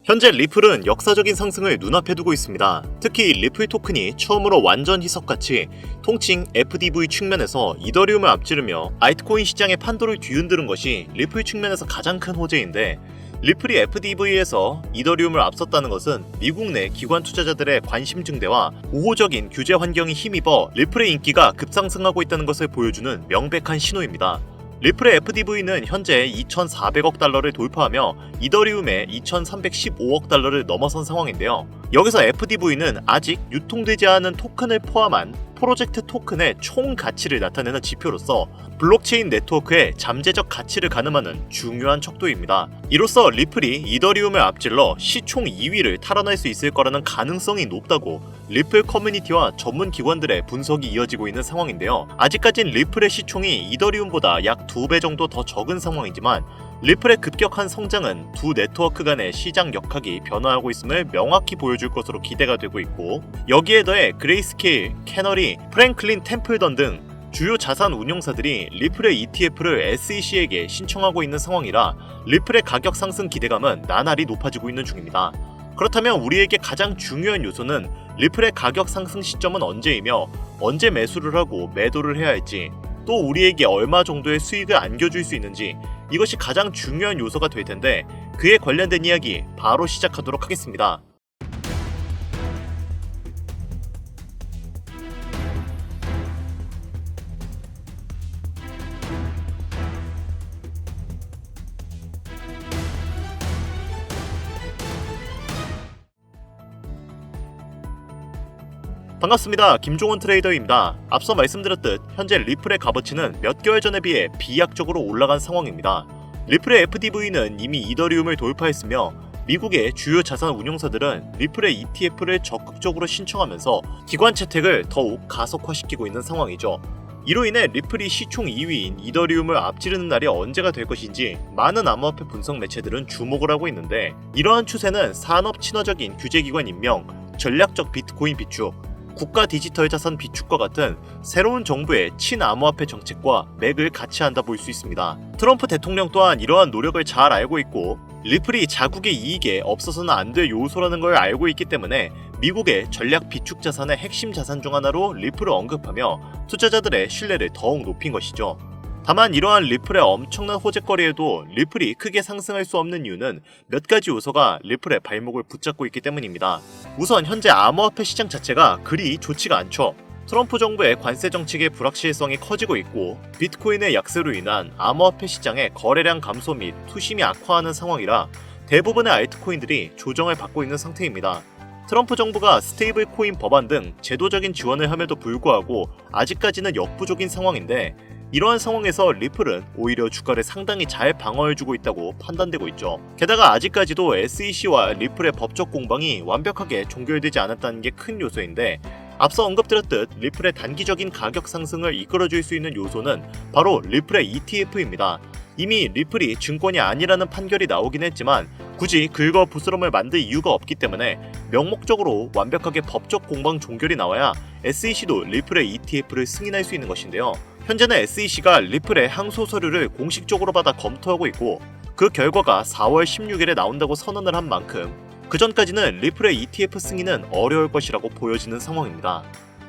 현재 리플은 역사적인 상승을 눈앞에 두고 있습니다. 특히 리플 토큰이 처음으로 완전 희석같이 통칭 FDV 측면에서 이더리움을 앞지르며 알트코인 시장의 판도를 뒤흔드는 것이 리플 측면에서 가장 큰 호재인데, 리플이 FDV에서 이더리움을 앞섰다는 것은 미국 내 기관 투자자들의 관심 증대와 우호적인 규제 환경이 힘입어 리플의 인기가 급상승하고 있다는 것을 보여주는 명백한 신호입니다. 리플의 FDV는 현재 2,400억 달러를 돌파하며 이더리움의 2,315억 달러를 넘어선 상황인데요. 여기서 FDV는 아직 유통되지 않은 토큰을 포함한 프로젝트 토큰의 총 가치를 나타내는 지표로서 블록체인 네트워크의 잠재적 가치를 가늠하는 중요한 척도입니다. 이로써 리플이 이더리움을 앞질러 시총 2위를 탈환할 수 있을 거라는 가능성이 높다고 리플 커뮤니티와 전문 기관들의 분석이 이어지고 있는 상황인데요. 아직까진 리플의 시총이 이더리움보다 약 2배 정도 더 적은 상황이지만, 리플의 급격한 성장은 두 네트워크 간의 시장 역학이 변화하고 있음을 명확히 보여줄 것으로 기대가 되고 있고, 여기에 더해 그레이스케일, 캐너리, 프랭클린 템플던 등 주요 자산 운용사들이 리플의 ETF를 SEC에게 신청하고 있는 상황이라 리플의 가격 상승 기대감은 나날이 높아지고 있는 중입니다. 그렇다면 우리에게 가장 중요한 요소는 리플의 가격 상승 시점은 언제이며 언제 매수를 하고 매도를 해야 할지, 또 우리에게 얼마 정도의 수익을 안겨줄 수 있는지, 이것이 가장 중요한 요소가 될 텐데, 그에 관련된 이야기 바로 시작하도록 하겠습니다. 반갑습니다. 김종원 트레이더입니다. 앞서 말씀드렸듯 현재 리플의 값어치는 몇 개월 전에 비해 비약적으로 올라간 상황입니다. 리플의 FDV는 이미 이더리움을 돌파했으며, 미국의 주요 자산 운용사들은 리플의 ETF를 적극적으로 신청하면서 기관 채택을 더욱 가속화시키고 있는 상황이죠. 이로 인해 리플이 시총 2위인 이더리움을 앞지르는 날이 언제가 될 것인지 많은 암호화폐 분석 매체들은 주목을 하고 있는데, 이러한 추세는 산업 친화적인 규제기관 임명, 전략적 비트코인 비축, 국가 디지털 자산 비축과 같은 새로운 정부의 친암호화폐 정책과 맥을 같이 한다 볼 수 있습니다. 트럼프 대통령 또한 이러한 노력을 잘 알고 있고, 리플이 자국의 이익에 없어서는 안 될 요소라는 걸 알고 있기 때문에 미국의 전략 비축 자산의 핵심 자산 중 하나로 리플을 언급하며 투자자들의 신뢰를 더욱 높인 것이죠. 다만 이러한 리플의 엄청난 호재거리에도 리플이 크게 상승할 수 없는 이유는 몇 가지 요소가 리플의 발목을 붙잡고 있기 때문입니다. 우선 현재 암호화폐 시장 자체가 그리 좋지가 않죠. 트럼프 정부의 관세 정책의 불확실성이 커지고 있고, 비트코인의 약세로 인한 암호화폐 시장의 거래량 감소 및 투심이 악화하는 상황이라 대부분의 알트코인들이 조정을 받고 있는 상태입니다. 트럼프 정부가 스테이블 코인 법안 등 제도적인 지원을 함에도 불구하고 아직까지는 역부족인 상황인데, 이러한 상황에서 리플은 오히려 주가를 상당히 잘 방어해주고 있다고 판단되고 있죠. 게다가 아직까지도 SEC와 리플의 법적 공방이 완벽하게 종결되지 않았다는 게 큰 요소인데, 앞서 언급드렸듯 리플의 단기적인 가격 상승을 이끌어줄 수 있는 요소는 바로 리플의 ETF입니다. 이미 리플이 증권이 아니라는 판결이 나오긴 했지만 굳이 긁어 부스럼을 만들 이유가 없기 때문에 명목적으로 완벽하게 법적 공방 종결이 나와야 SEC도 리플의 ETF를 승인할 수 있는 것인데요. 현재는 SEC가 리플의 항소 서류를 공식적으로 받아 검토하고 있고, 그 결과가 4월 16일에 나온다고 선언을 한 만큼 그 전까지는 리플의 ETF 승인은 어려울 것이라고 보여지는 상황입니다.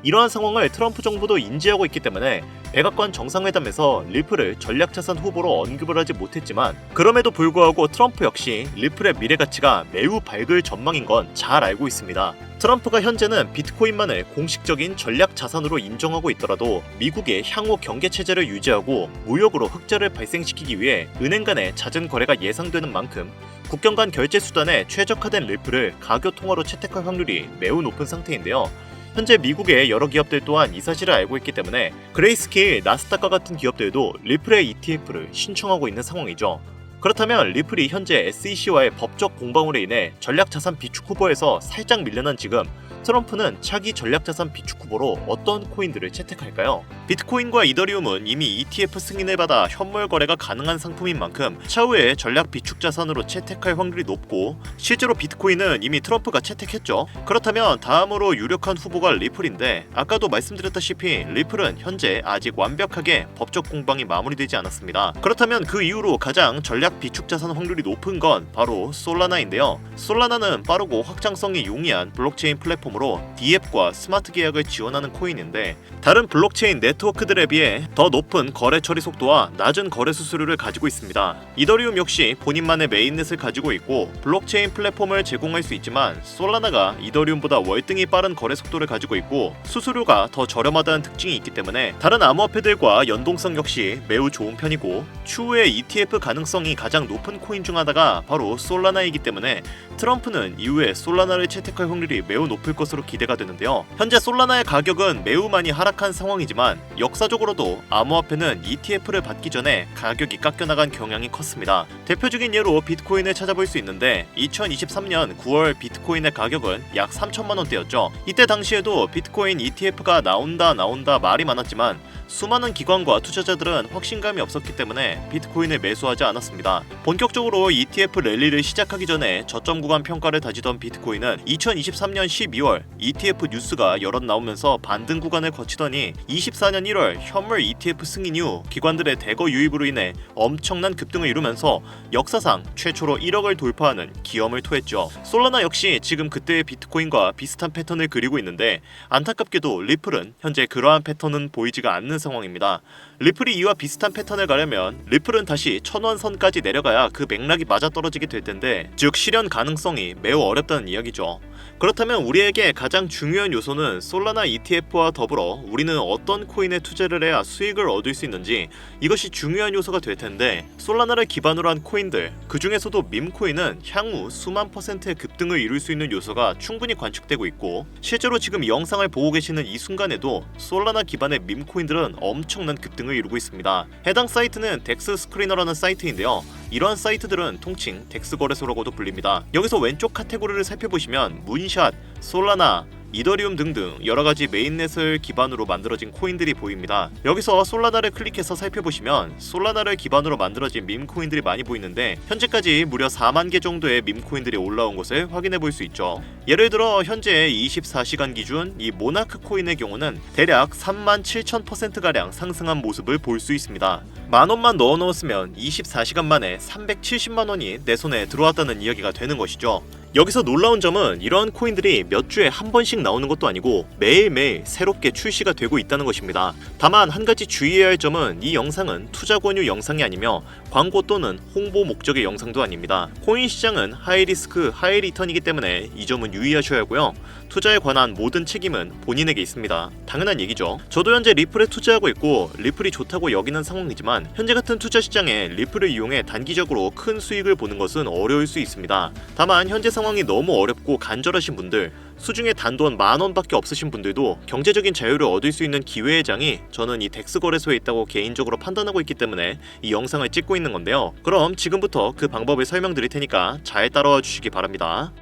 이러한 상황을 트럼프 정부도 인지하고 있기 때문에 백악관 정상회담에서 리플을 전략자산 후보로 언급을 하지 못했지만, 그럼에도 불구하고 트럼프 역시 리플의 미래 가치가 매우 밝을 전망인 건 잘 알고 있습니다. 트럼프가 현재는 비트코인만을 공식적인 전략 자산으로 인정하고 있더라도 미국의 향후 경계 체제를 유지하고 무역으로 흑자를 발생시키기 위해 은행 간의 잦은 거래가 예상되는 만큼 국경 간 결제 수단에 최적화된 리플을 가교 통화로 채택할 확률이 매우 높은 상태인데요. 현재 미국의 여러 기업들 또한 이 사실을 알고 있기 때문에 그레이스케일, 나스닥과 같은 기업들도 리플의 ETF를 신청하고 있는 상황이죠. 그렇다면 리플이 현재 SEC와의 법적 공방으로 인해 전략자산 비축 후보에서 살짝 밀려난 지금, 트럼프는 차기 전략자산 비축 후보로 어떤 코인들을 채택할까요? 비트코인과 이더리움은 이미 ETF 승인을 받아 현물 거래가 가능한 상품인 만큼 차후에 전략 비축 자산으로 채택할 확률이 높고, 실제로 비트코인은 이미 트럼프가 채택했죠. 그렇다면 다음으로 유력한 후보가 리플인데, 아까도 말씀드렸다시피 리플은 현재 아직 완벽하게 법적 공방이 마무리되지 않았습니다. 그렇다면 그 이후로 가장 전략 비약 비축 자산 확률이 높은 건 바로 솔라나인데요. 솔라나는 빠르고 확장성이 용이한 블록체인 플랫폼으로 DApp과 스마트 계약을 지원하는 코인인데 다른 블록체인 네트워크들에 비해 더 높은 거래 처리 속도와 낮은 거래 수수료를 가지고 있습니다. 이더리움 역시 본인만의 메인넷을 가지고 있고 블록체인 플랫폼을 제공할 수 있지만 솔라나가 이더리움보다 월등히 빠른 거래 속도를 가지고 있고 수수료가 더 저렴하다는 특징이 있기 때문에 다른 암호화폐들과 연동성 역시 매우 좋은 편이고 추후에 ETF 가능성이 가장 높은 코인 중 하나가 바로 솔라나이기 때문에 트럼프는 이후에 솔라나를 채택할 확률이 매우 높을 것으로 기대가 되는데요. 현재 솔라나의 가격은 매우 많이 하락한 상황이지만 역사적으로도 암호화폐는 ETF를 받기 전에 가격이 깎여나간 경향이 컸습니다. 대표적인 예로 비트코인을 찾아볼 수 있는데 2023년 9월 비트코인의 가격은 약 3천만 원대였죠. 이때 당시에도 비트코인 ETF가 나온다 말이 많았지만 수많은 기관과 투자자들은 확신감이 없었기 때문에 비트코인을 매수하지 않았습니다. 본격적으로 ETF 랠리를 시작하기 전에 저점 구간 평가를 다지던 비트코인은 2023년 12월 ETF 뉴스가 여럿 나오면서 반등 구간을 거치더니 24년 1월 현물 ETF 승인 이후 기관들의 대거 유입으로 인해 엄청난 급등을 이루면서 역사상 최초로 1억을 돌파하는 기염을 토했죠. 솔라나 역시 지금 그때의 비트코인과 비슷한 패턴을 그리고 있는데 안타깝게도 리플은 현재 그러한 패턴은 보이지가 않는 상황입니다. 리플이 이와 비슷한 패턴을 가려면 리플은 다시 1000원 선까지 내려가야 그 맥락이 맞아떨어지게 될 텐데 즉 실현 가능성이 매우 어렵다는 이야기죠. 그렇다면 우리에게 가장 중요한 요소는 솔라나 ETF와 더불어 우리는 어떤 코인에 투자를 해야 수익을 얻을 수 있는지 이것이 중요한 요소가 될 텐데 솔라나를 기반으로 한 코인들 그 중에서도 밈코인은 향후 수만 %의 급등을 이룰 수 있는 요소가 충분히 관측되고 있고 실제로 지금 이 영상을 보고 계시는 이 순간에도 솔라나 기반의 밈코인들은 엄청난 급등을 이루고 있습니다. 해당 사이트는 덱스 스크리너라는 사이트인데요. 이러한 사이트들은 통칭 덱스 거래소라고도 불립니다. 여기서 왼쪽 카테고리를 살펴보시면 문샷, 솔라나, 이더리움 등등 여러가지 메인넷을 기반으로 만들어진 코인들이 보입니다. 여기서 솔라나를 클릭해서 살펴보시면 솔라나를 기반으로 만들어진 밈코인들이 많이 보이는데 현재까지 무려 4만 개 정도의 밈코인들이 올라온 것을 확인해 볼 수 있죠. 예를 들어 현재 24시간 기준 이 모나크 코인의 경우는 대략 37,000%가량 상승한 모습을 볼 수 있습니다. 만원만 넣어 놓았으면 24시간 만에 370만원이 내 손에 들어왔다는 이야기가 되는 것이죠. 여기서 놀라운 점은 이러한 코인들이 몇 주에 한 번씩 나오는 것도 아니고 매일매일 새롭게 출시가 되고 있다는 것입니다. 다만 한 가지 주의해야 할 점은 이 영상은 투자 권유 영상이 아니며 광고 또는 홍보 목적의 영상도 아닙니다. 코인 시장은 하이리스크 하이리턴이기 때문에 이 점은 유의하셔야 하고요. 투자에 관한 모든 책임은 본인에게 있습니다. 당연한 얘기죠. 저도 현재 리플에 투자하고 있고 리플이 좋다고 여기는 상황이지만 현재 같은 투자 시장에 리플을 이용해 단기적으로 큰 수익을 보는 것은 어려울 수 있습니다. 다만 현재 상황이 너무 어렵고 간절하신 분들 수중에 단돈 10,000원밖에 없으신 분들도 경제적인 자유를 얻을 수 있는 기회의 장이 저는 이 덱스 거래소에 있다고 개인적으로 판단하고 있기 때문에 이 영상을 찍고 있는 건데요. 그럼 지금부터 그 방법을 설명드릴 테니까 잘 따라와 주시기 바랍니다.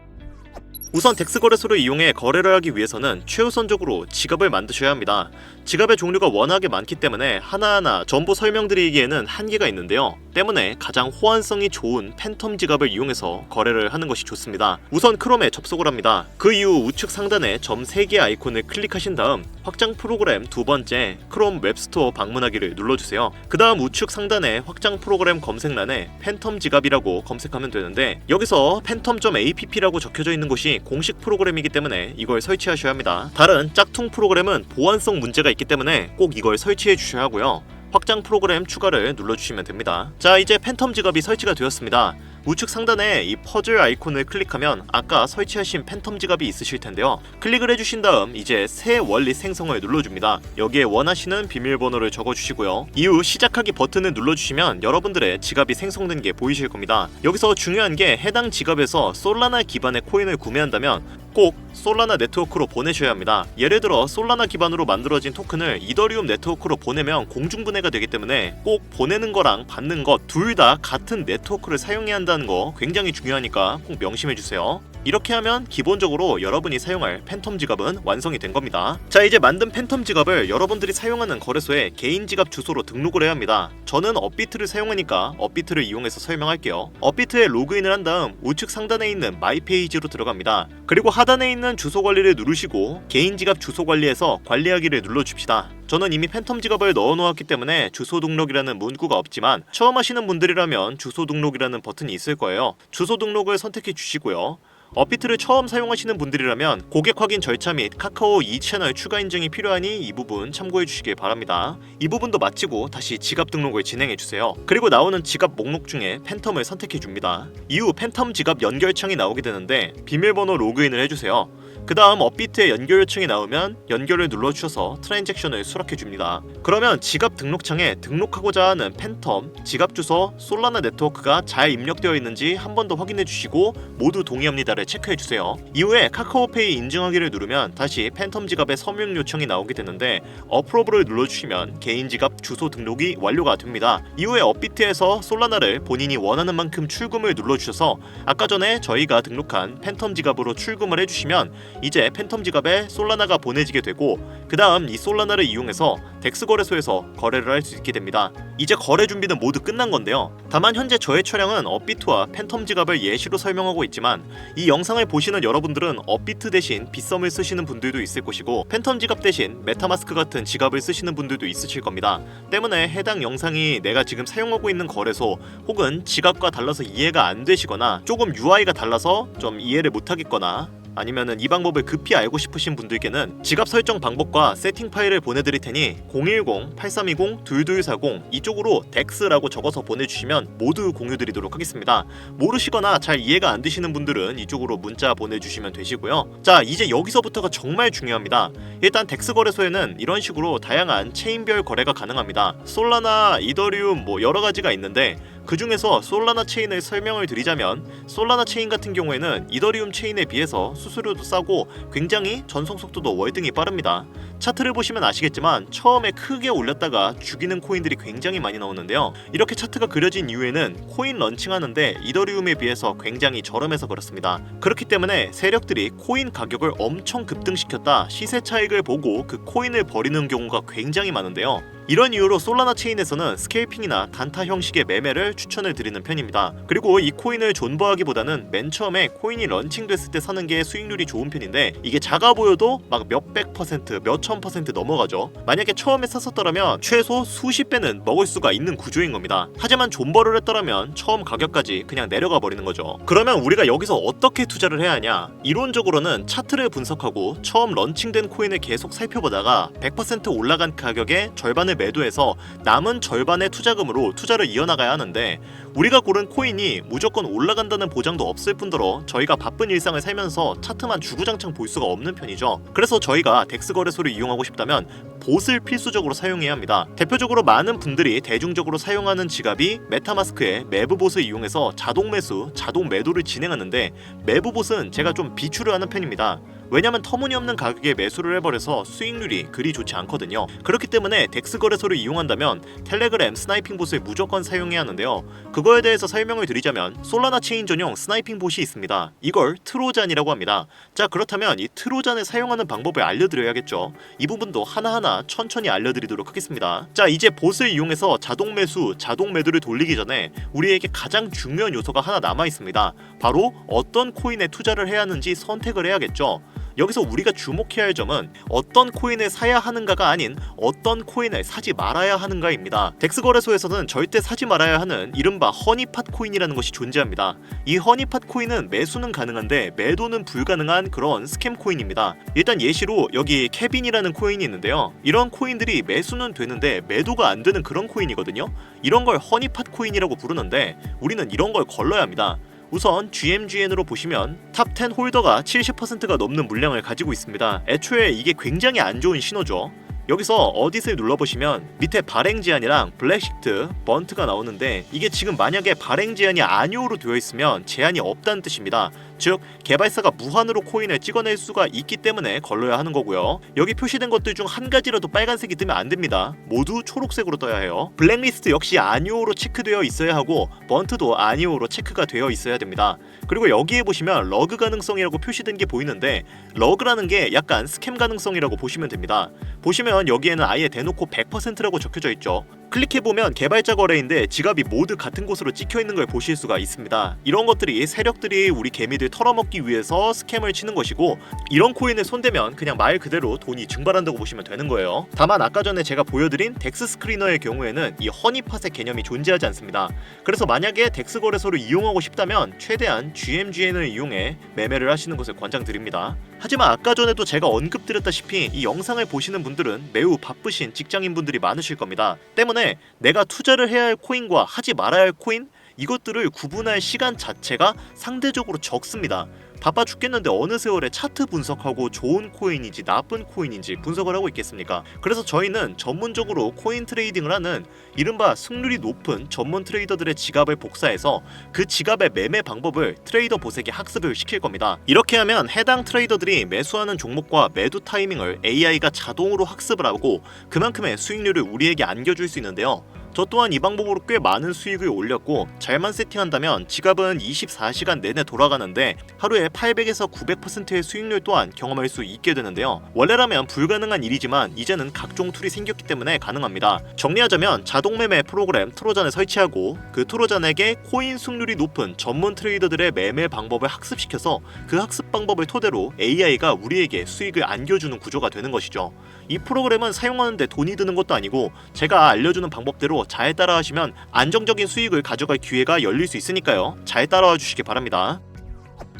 우선 덱스 거래소를 이용해 거래를 하기 위해서는 최우선적으로 지갑을 만드셔야 합니다. 지갑의 종류가 워낙에 많기 때문에 하나하나 전부 설명드리기에는 한계가 있는데요. 때문에 가장 호환성이 좋은 팬텀 지갑을 이용해서 거래를 하는 것이 좋습니다. 우선 크롬에 접속을 합니다. 그 이후 우측 상단에 점 3개 아이콘을 클릭하신 다음 확장 프로그램 두 번째 크롬 웹스토어 방문하기를 눌러주세요. 그 다음 우측 상단에 확장 프로그램 검색란에 팬텀 지갑이라고 검색하면 되는데 여기서 팬텀.app라고 적혀져 있는 것이 공식 프로그램이기 때문에 이걸 설치하셔야 합니다. 다른 짝퉁 프로그램은 보안성 문제가 있기 때문에 꼭 이걸 설치해 주셔야 하고요. 확장 프로그램 추가를 눌러주시면 됩니다. 자, 이제 팬텀 지갑이 설치가 되었습니다. 우측 상단에 이 퍼즐 아이콘을 클릭하면 아까 설치하신 팬텀 지갑이 있으실 텐데요. 클릭을 해주신 다음 이제 새 원리 생성을 눌러줍니다. 여기에 원하시는 비밀번호를 적어주시고요. 이후 시작하기 버튼을 눌러주시면 여러분들의 지갑이 생성된 게 보이실 겁니다. 여기서 중요한 게 해당 지갑에서 솔라나 기반의 코인을 구매한다면 꼭 솔라나 네트워크로 보내셔야 합니다. 예를 들어 솔라나 기반으로 만들어진 토큰을 이더리움 네트워크로 보내면 공중분해가 되기 때문에 꼭 보내는 거랑 받는 것 둘 다 같은 네트워크를 사용해야 한다는 거 굉장히 중요하니까 꼭 명심해주세요. 이렇게 하면 기본적으로 여러분이 사용할 팬텀 지갑은 완성이 된 겁니다. 자, 이제 만든 팬텀 지갑을 여러분들이 사용하는 거래소에 개인 지갑 주소로 등록을 해야 합니다. 저는 업비트를 사용하니까 업비트를 이용해서 설명할게요. 업비트에 로그인을 한 다음 우측 상단에 있는 마이 페이지로 들어갑니다. 그리고 하단에 있는 있는 주소 관리를 누르시고 개인 지갑 주소 관리에서 관리하기를 눌러줍시다. 저는 이미 팬텀 지갑을 넣어놓았기 때문에 주소 등록이라는 문구가 없지만 처음 하시는 분들이라면 주소 등록이라는 버튼이 있을 거예요. 주소 등록을 선택해 주시고요. 업비트를 처음 사용하시는 분들이라면 고객 확인 절차 및 카카오 2채널 추가 인증이 필요하니 이 부분 참고해 주시길 바랍니다. 이 부분도 마치고 다시 지갑 등록을 진행해 주세요. 그리고 나오는 지갑 목록 중에 팬텀을 선택해 줍니다. 이후 팬텀 지갑 연결 창이 나오게 되는데 비밀번호 로그인을 해주세요. 그 다음 업비트의 연결 요청이 나오면 연결을 눌러주셔서 트랜잭션을 수락해줍니다. 그러면 지갑 등록창에 등록하고자 하는 팬텀, 지갑 주소, 솔라나 네트워크가 잘 입력되어 있는지 한 번 더 확인해주시고 모두 동의합니다를 체크해주세요. 이후에 카카오페이 인증하기를 누르면 다시 팬텀 지갑의 서명 요청이 나오게 되는데 어프로브를 눌러주시면 개인 지갑 주소 등록이 완료가 됩니다. 이후에 업비트에서 솔라나를 본인이 원하는 만큼 출금을 눌러주셔서 아까 전에 저희가 등록한 팬텀 지갑으로 출금을 해주시면 이제 팬텀 지갑에 솔라나가 보내지게 되고 그 다음 이 솔라나를 이용해서 덱스 거래소에서 거래를 할 수 있게 됩니다. 이제 거래 준비는 모두 끝난 건데요. 다만 현재 저의 차량은 업비트와 팬텀 지갑을 예시로 설명하고 있지만 이 영상을 보시는 여러분들은 업비트 대신 빗썸을 쓰시는 분들도 있을 것이고 팬텀 지갑 대신 메타마스크 같은 지갑을 쓰시는 분들도 있으실 겁니다. 때문에 해당 영상이 내가 지금 사용하고 있는 거래소 혹은 지갑과 달라서 이해가 안 되시거나 조금 UI가 달라서 좀 이해를 못하겠거나 아니면은 이 방법을 급히 알고 싶으신 분들께는 지갑 설정 방법과 세팅 파일을 보내드릴 테니 010-8320-2240 이쪽으로 덱스라고 적어서 보내주시면 모두 공유드리도록 하겠습니다. 모르시거나 잘 이해가 안 되시는 분들은 이쪽으로 문자 보내주시면 되시고요. 자, 이제 여기서부터가 정말 중요합니다. 일단 덱스 거래소에는 이런 식으로 다양한 체인별 거래가 가능합니다. 솔라나, 이더리움 뭐 여러 가지가 있는데 그 중에서 솔라나 체인을 설명을 드리자면 솔라나 체인 같은 경우에는 이더리움 체인에 비해서 수수료도 싸고 굉장히 전송 속도도 월등히 빠릅니다. 차트를 보시면 아시겠지만 처음에 크게 올렸다가 죽이는 코인들이 굉장히 많이 나오는데요. 이렇게 차트가 그려진 이유에는 코인 런칭하는데 이더리움에 비해서 굉장히 저렴해서 그렇습니다. 그렇기 때문에 세력들이 코인 가격을 엄청 급등시켰다 시세 차익을 보고 그 코인을 버리는 경우가 굉장히 많은데요. 이런 이유로 솔라나 체인에서는 스케일핑이나 단타 형식의 매매를 추천을 드리는 편입니다. 그리고 이 코인을 존버하기보다는 맨 처음에 코인이 런칭됐을 때 사는 게 수익률이 좋은 편인데 이게 작아 보여도 막 몇백 퍼센트, 몇천 퍼센트 넘어가죠. 만약에 처음에 샀었더라면 최소 수십 배는 먹을 수가 있는 구조인 겁니다. 하지만 존버를 했더라면 처음 가격까지 그냥 내려가 버리는 거죠. 그러면 우리가 여기서 어떻게 투자를 해야 하냐? 이론적으로는 차트를 분석하고 처음 런칭된 코인을 계속 살펴보다가 100% 올라간 가격의 절반을 매도해서 남은 절반의 투자금으로 투자를 이어나가야 하는데 우리가 고른 코인이 무조건 올라간다는 보장도 없을 뿐더러 저희가 바쁜 일상을 살면서 차트만 주구장창 볼 수가 없는 편이죠. 그래서 저희가 덱스 거래소를 이용하고 싶다면 봇을 필수적으로 사용해야 합니다. 대표적으로 많은 분들이 대중적으로 사용하는 지갑이 메타마스크의 매브봇을 이용해서 자동 매수, 자동 매도를 진행하는데 매브봇은 제가 좀 비추를 하는 편입니다. 왜냐면 터무니없는 가격에 매수를 해버려서 수익률이 그리 좋지 않거든요. 그렇기 때문에 덱스 거래소를 이용한다면 텔레그램 스나이핑 봇을 무조건 사용해야 하는데요. 그거에 대해서 설명을 드리자면 솔라나 체인 전용 스나이핑 봇이 있습니다. 이걸 트로잔이라고 합니다. 자, 그렇다면 이 트로잔을 사용하는 방법을 알려드려야겠죠. 이 부분도 하나하나 천천히 알려드리도록 하겠습니다. 자, 이제 봇을 이용해서 자동 매수, 자동 매도를 돌리기 전에 우리에게 가장 중요한 요소가 하나 남아 있습니다. 바로 어떤 코인에 투자를 해야 하는지 선택을 해야겠죠. 여기서 우리가 주목해야 할 점은 어떤 코인을 사야 하는가가 아닌 어떤 코인을 사지 말아야 하는가입니다. 덱스 거래소에서는 절대 사지 말아야 하는 이른바 허니팟 코인이라는 것이 존재합니다. 이 허니팟 코인은 매수는 가능한데 매도는 불가능한 그런 스캠 코인입니다. 일단 예시로 여기 케빈이라는 코인이 있는데요. 이런 코인들이 매수는 되는데 매도가 안 되는 그런 코인이거든요. 이런 걸 허니팟 코인이라고 부르는데 우리는 이런 걸 걸러야 합니다. 우선 GMGN으로 보시면 탑10 홀더가 70%가 넘는 물량을 가지고 있습니다. 애초에 이게 굉장히 안 좋은 신호죠. 여기서 어디를 눌러보시면 밑에 발행 제한이랑 블랙시트, 번트가 나오는데 이게 지금 만약에 발행 제한이 아니오로 되어 있으면 제한이 없다는 뜻입니다. 즉 개발사가 무한으로 코인을 찍어낼 수가 있기 때문에 걸러야 하는 거고요. 여기 표시된 것들 중 한 가지라도 빨간색이 뜨면 안 됩니다. 모두 초록색으로 떠야 해요. 블랙리스트 역시 아니오로 체크되어 있어야 하고 번트도 아니오로 체크가 되어 있어야 됩니다. 그리고 여기에 보시면 러그 가능성이라고 표시된 게 보이는데 러그라는 게 약간 스캠 가능성이라고 보시면 됩니다. 보시면 여기에는 아예 대놓고 100%라고 적혀져 있죠. 클릭해보면 개발자 거래인데 지갑이 모두 같은 곳으로 찍혀있는 걸 보실 수가 있습니다. 이런 것들이 세력들이 우리 개미들 털어먹기 위해서 스캠을 치는 것이고, 이런 코인을 손대면 그냥 말 그대로 돈이 증발한다고 보시면 되는 거예요. 다만 아까 전에 제가 보여드린 덱스 스크리너의 경우에는 이 허니팟의 개념이 존재하지 않습니다. 그래서 만약에 덱스 거래소를 이용하고 싶다면 최대한 GMGN을 이용해 매매를 하시는 것을 권장드립니다. 하지만 아까 전에도 제가 언급드렸다시피 이 영상을 보시는 분들은 매우 바쁘신 직장인분들이 많으실 겁니다. 때문에 내가 투자를 해야 할 코인과 하지 말아야 할 코인, 이것들을 구분할 시간 자체가 상대적으로 적습니다. 바빠 죽겠는데 어느 세월에 차트 분석하고 좋은 코인인지 나쁜 코인인지 분석을 하고 있겠습니까? 그래서 저희는 전문적으로 코인 트레이딩을 하는 이른바 승률이 높은 전문 트레이더들의 지갑을 복사해서 그 지갑의 매매 방법을 트레이더 보색에 학습을 시킬 겁니다. 이렇게 하면 해당 트레이더들이 매수하는 종목과 매도 타이밍을 AI가 자동으로 학습을 하고 그만큼의 수익률을 우리에게 안겨줄 수 있는데요. 저 또한 이 방법으로 꽤 많은 수익을 올렸고, 잘만 세팅한다면 지갑은 24시간 내내 돌아가는데 하루에 800에서 900%의 수익률 또한 경험할 수 있게 되는데요. 원래라면 불가능한 일이지만 이제는 각종 툴이 생겼기 때문에 가능합니다. 정리하자면 자동매매 프로그램 트로잔을 설치하고 그 트로잔에게 코인 수익률이 높은 전문 트레이더들의 매매 방법을 학습시켜서 그 학습 방법을 토대로 AI가 우리에게 수익을 안겨주는 구조가 되는 것이죠. 이 프로그램은 사용하는데 돈이 드는 것도 아니고 제가 알려주는 방법대로 잘 따라하시면 안정적인 수익을 가져갈 기회가 열릴 수 있으니까요. 잘 따라와 주시기 바랍니다.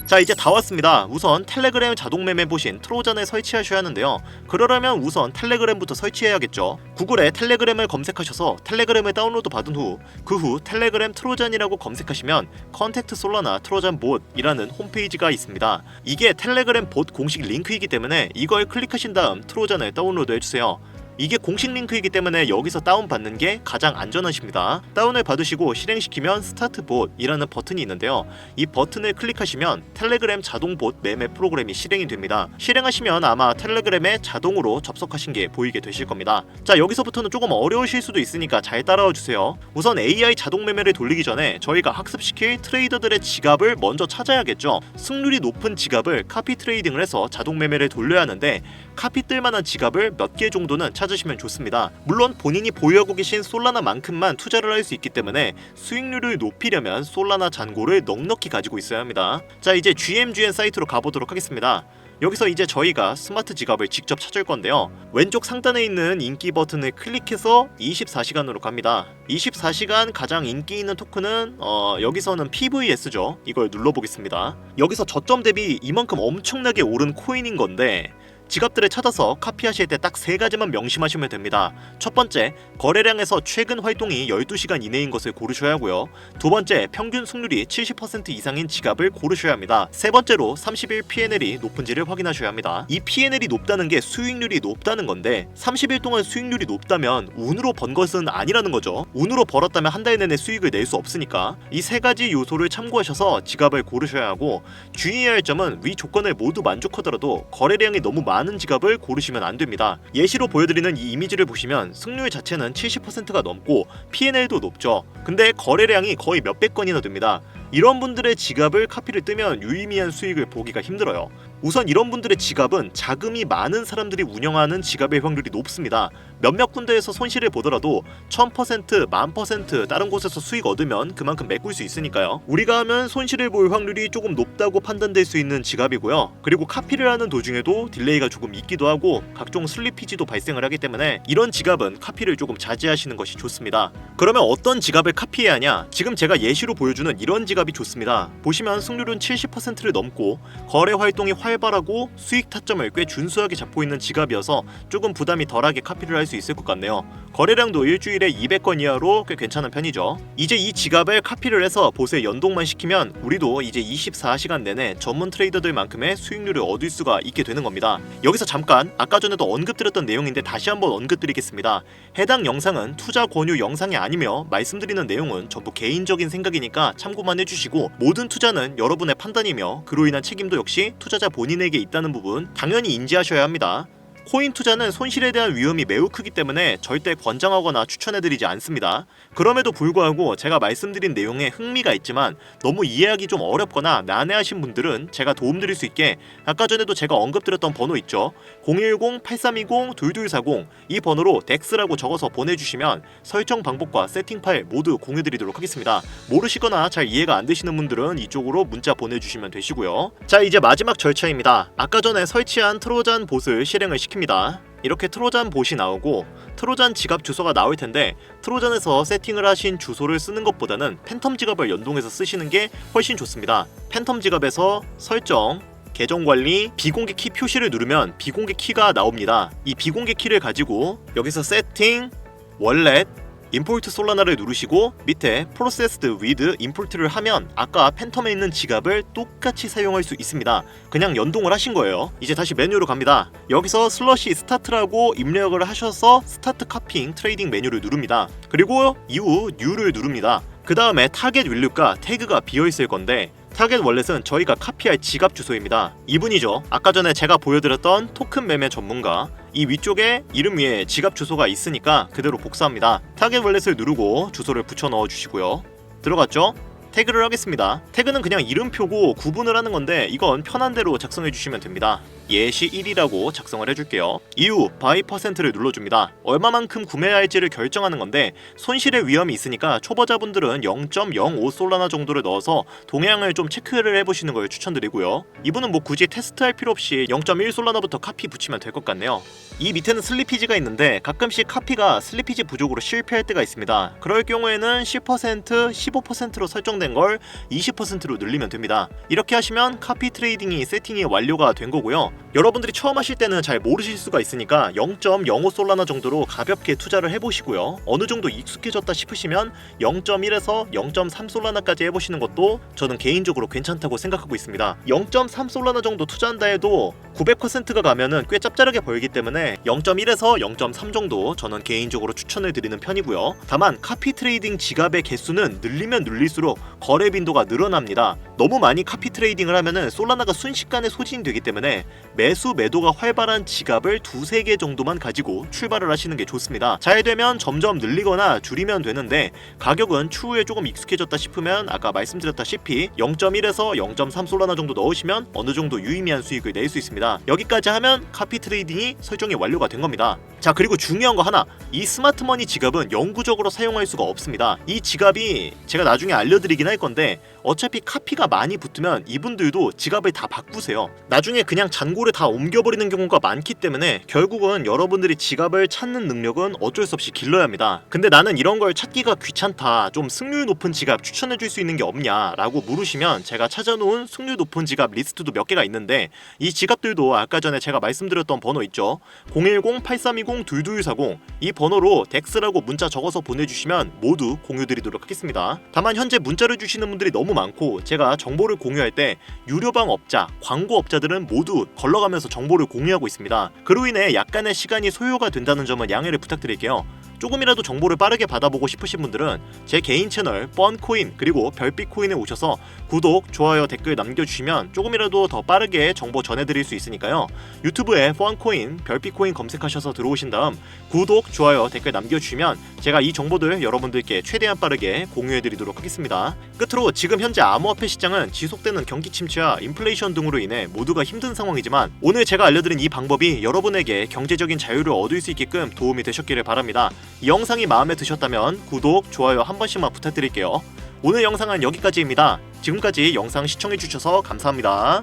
자, 이제 다 왔습니다. 우선 텔레그램 자동매매 보신 트로잔을 설치하셔야 하는데요. 그러려면 우선 텔레그램부터 설치해야겠죠. 구글에 텔레그램을 검색하셔서 텔레그램을 다운로드 받은 후 그 후 텔레그램 트로잔이라고 검색하시면 컨택트 솔라나 트로잔 봇이라는 홈페이지가 있습니다. 이게 텔레그램 봇 공식 링크이기 때문에 이걸 클릭하신 다음 트로잔을 다운로드 해주세요. 이게 공식 링크이기 때문에 여기서 다운받는 게 가장 안전하십니다. 다운을 받으시고 실행시키면 스타트 봇이라는 버튼이 있는데요. 이 버튼을 클릭하시면 텔레그램 자동 봇 매매 프로그램이 실행이 됩니다. 실행하시면 아마 텔레그램에 자동으로 접속하신 게 보이게 되실 겁니다. 자, 여기서부터는 조금 어려우실 수도 있으니까 잘 따라와 주세요. 우선 AI 자동 매매를 돌리기 전에 저희가 학습시킬 트레이더들의 지갑을 먼저 찾아야겠죠. 승률이 높은 지갑을 카피 트레이딩을 해서 자동 매매를 돌려야 하는데 카피 뜰만한 지갑을 몇 개 정도는 찾으시면 좋습니다. 물론 본인이 보유하고 계신 솔라나만큼만 투자를 할 수 있기 때문에 수익률을 높이려면 솔라나 잔고를 넉넉히 가지고 있어야 합니다. 자, 이제 GMGN 사이트로 가보도록 하겠습니다. 여기서 이제 저희가 스마트 지갑을 직접 찾을 건데요. 왼쪽 상단에 있는 인기 버튼을 클릭해서 24시간으로 갑니다. 24시간 가장 인기 있는 토큰은 여기서는 PVS죠. 이걸 눌러보겠습니다. 여기서 저점 대비 이만큼 엄청나게 오른 코인인 건데 지갑들을 찾아서 카피하실 때 딱 세 가지만 명심하시면 됩니다. 첫 번째, 거래량에서 최근 활동이 12시간 이내인 것을 고르셔야 하고요. 두 번째, 평균 승률이 70% 이상인 지갑을 고르셔야 합니다. 세 번째로 30일 P&L이 높은지를 확인하셔야 합니다. 이 P&L이 높다는 게 수익률이 높다는 건데 30일 동안 수익률이 높다면 운으로 번 것은 아니라는 거죠. 운으로 벌었다면 한 달 내내 수익을 낼 수 없으니까 이 세 가지 요소를 참고하셔서 지갑을 고르셔야 하고, 주의해야 할 점은 위 조건을 모두 만족하더라도 거래량이 너무 많은 지갑을 고르시면 안 됩니다. 예시로 보여드리는 이 이미지를 보시면 승률 자체는 70%가 넘고 P&L도 높죠. 근데 거래량이 거의 몇백 건이나 됩니다. 이런 분들의 지갑을 카피를 뜨면 유의미한 수익을 보기가 힘들어요. 우선 이런 분들의 지갑은 자금이 많은 사람들이 운영하는 지갑의 확률이 높습니다. 몇몇 군데에서 손실을 보더라도 1000%, 10,000% 다른 곳에서 수익 얻으면 그만큼 메꿀 수 있으니까요. 우리가 하면 손실을 볼 확률이 조금 높다고 판단될 수 있는 지갑이고요. 그리고 카피를 하는 도중에도 딜레이가 조금 있기도 하고 각종 슬리피지도 발생을 하기 때문에 이런 지갑은 카피를 조금 자제하시는 것이 좋습니다. 그러면 어떤 지갑을 카피해야 하냐? 지금 제가 예시로 보여주는 이런 지갑이 좋습니다. 보시면 승률은 70%를 넘고 거래 활동이 활발하고 수익 타점을 꽤 준수하게 잡고 있는 지갑이어서 조금 부담이 덜하게 카피를 할 수 있을 것 같네요. 거래량도 일주일에 200건 이하로 꽤 괜찮은 편이죠. 이제 이 지갑을 카피를 해서 봇에 연동만 시키면 우리도 이제 24시간 내내 전문 트레이더들만큼의 수익률을 얻을 수가 있게 되는 겁니다. 여기서 잠깐 아까 전에도 언급드렸던 내용인데 다시 한번 언급드리겠습니다. 해당 영상은 투자 권유 영상이 아니며 말씀드리는 내용은 전부 개인적인 생각이니까 참고만 해주시고, 모든 투자는 여러분의 판단이며 그로 인한 책임도 역시 투자자 본인에게 있다는 부분 당연히 인지하셔야 합니다. 코인 투자는 손실에 대한 위험이 매우 크기 때문에 절대 권장하거나 추천해드리지 않습니다. 그럼에도 불구하고 제가 말씀드린 내용에 흥미가 있지만 너무 이해하기 좀 어렵거나 난해하신 분들은 제가 도움드릴 수 있게 아까 전에도 제가 언급드렸던 번호 있죠. 010-8320-2240 이 번호로 덱스라고 적어서 보내주시면 설정 방법과 세팅 파일 모두 공유드리도록 하겠습니다. 모르시거나 잘 이해가 안 되시는 분들은 이쪽으로 문자 보내주시면 되시고요. 자, 이제 마지막 절차입니다. 아까 전에 설치한 트로잔 봇을 실행을 시킵니다. 이렇게 트로잔 봇이 나오고 트로잔 지갑 주소가 나올 텐데 트로잔에서 세팅을 하신 주소를 쓰는 것보다는 팬텀 지갑을 연동해서 쓰시는 게 훨씬 좋습니다. 팬텀 지갑에서 설정, 계정 관리, 비공개 키 표시를 누르면 비공개 키가 나옵니다. 이 비공개 키를 가지고 여기서 세팅, 월렛, 임포트 솔라나를 누르시고 밑에 Processed with Import를 하면 아까 팬텀에 있는 지갑을 똑같이 사용할 수 있습니다. 그냥 연동을 하신 거예요. 이제 다시 메뉴로 갑니다. 여기서 슬러시 스타트라고 입력을 하셔서 스타트 카핑 트레이딩 메뉴를 누릅니다. 그리고 이후 뉴를 누릅니다. 그 다음에 타겟 윌류가 태그가 비어있을 건데 타겟 월렛은 저희가 카피할 지갑 주소입니다. 이분이죠. 아까 전에 제가 보여드렸던 토큰 매매 전문가. 이 위쪽에 이름 위에 지갑 주소가 있으니까 그대로 복사합니다. 타겟 월렛을 누르고 주소를 붙여 넣어 주시고요. 들어갔죠? 태그를 하겠습니다. 태그는 그냥 이름표고 구분을 하는 건데 이건 편한 대로 작성해 주시면 됩니다. 예시 1이라고 작성을 해줄게요. 이후 바이 퍼센트를 눌러줍니다. 얼마만큼 구매할지를 결정하는 건데 손실의 위험이 있으니까 초보자분들은 0.05 솔라나 정도를 넣어서 동향을 좀 체크를 해보시는 걸 추천드리고요. 이분은 뭐 굳이 테스트할 필요 없이 0.1 솔라나부터 카피 붙이면 될 것 같네요. 이 밑에는 슬리피지가 있는데 가끔씩 카피가 슬리피지 부족으로 실패할 때가 있습니다. 그럴 경우에는 10%, 15%로 설정된 걸 20%로 늘리면 됩니다. 이렇게 하시면 카피 트레이딩이 세팅이 완료가 된 거고요. 여러분들이 처음 하실 때는 잘 모르실 수가 있으니까 0.05 솔라나 정도로 가볍게 투자를 해보시고요. 어느 정도 익숙해졌다 싶으시면 0.1에서 0.3 솔라나까지 해보시는 것도 저는 개인적으로 괜찮다고 생각하고 있습니다. 0.3 솔라나 정도 투자한다 해도 900%가 가면은 꽤 짭짤하게 벌기 때문에 0.1에서 0.3 정도 저는 개인적으로 추천을 드리는 편이고요. 다만 카피 트레이딩 지갑의 개수는 늘리면 늘릴수록 거래 빈도가 늘어납니다. 너무 많이 카피 트레이딩을 하면은 솔라나가 순식간에 소진되기 때문에 매수 매도가 활발한 지갑을 2-3개 정도만 가지고 출발을 하시는 게 좋습니다. 잘 되면 점점 늘리거나 줄이면 되는데 가격은 추후에 조금 익숙해졌다 싶으면 아까 말씀드렸다시피 0.1에서 0.3 솔라나 정도 넣으시면 어느 정도 유의미한 수익을 낼 수 있습니다. 여기까지 하면 카피 트레이딩이 설정이 완료가 된 겁니다. 자, 그리고 중요한 거 하나, 이 스마트머니 지갑은 영구적으로 사용할 수가 없습니다. 이 지갑이 제가 나중에 알려드리긴 할 건데 어차피 카피가 많이 붙으면 이분들도 지갑을 다 바꾸세요. 나중에 그냥 잔고를 다 옮겨버리는 경우가 많기 때문에 결국은 여러분들이 지갑을 찾는 능력은 어쩔 수 없이 길러야 합니다. 근데 나는 이런 걸 찾기가 귀찮다, 좀 승률 높은 지갑 추천해줄 수 있는 게 없냐 라고 물으시면 제가 찾아놓은 승률 높은 지갑 리스트도 몇 개가 있는데 이 지갑들도 아까 전에 제가 말씀드렸던 번호 있죠. 010-8320-2240 이 번호로 덱스라고 문자 적어서 보내주시면 모두 공유드리도록 하겠습니다. 다만 현재 문자를 주시는 분들이 너무 많고 제가 정보를 공유할 때 유료방 업자, 광고 업자들은 모두 걸러가면서 정보를 공유하고 있습니다. 그로 인해 약간의 시간이 소요가 된다는 점은 양해를 부탁드릴게요. 조금이라도 정보를 빠르게 받아보고 싶으신 분들은 제 개인 채널 뻔코인 그리고 별빛코인에 오셔서 구독, 좋아요, 댓글 남겨주시면 조금이라도 더 빠르게 정보 전해드릴 수 있으니까요. 유튜브에 뻔코인, 별빛코인 검색하셔서 들어오신 다음 구독, 좋아요, 댓글 남겨주시면 제가 이 정보들 여러분들께 최대한 빠르게 공유해드리도록 하겠습니다. 끝으로 지금 현재 암호화폐 시장은 지속되는 경기 침체와 인플레이션 등으로 인해 모두가 힘든 상황이지만 오늘 제가 알려드린 이 방법이 여러분에게 경제적인 자유를 얻을 수 있게끔 도움이 되셨기를 바랍니다. 이 영상이 마음에 드셨다면 구독, 좋아요 한 번씩만 부탁드릴게요. 오늘 영상은 여기까지입니다. 지금까지 영상 시청해주셔서 감사합니다.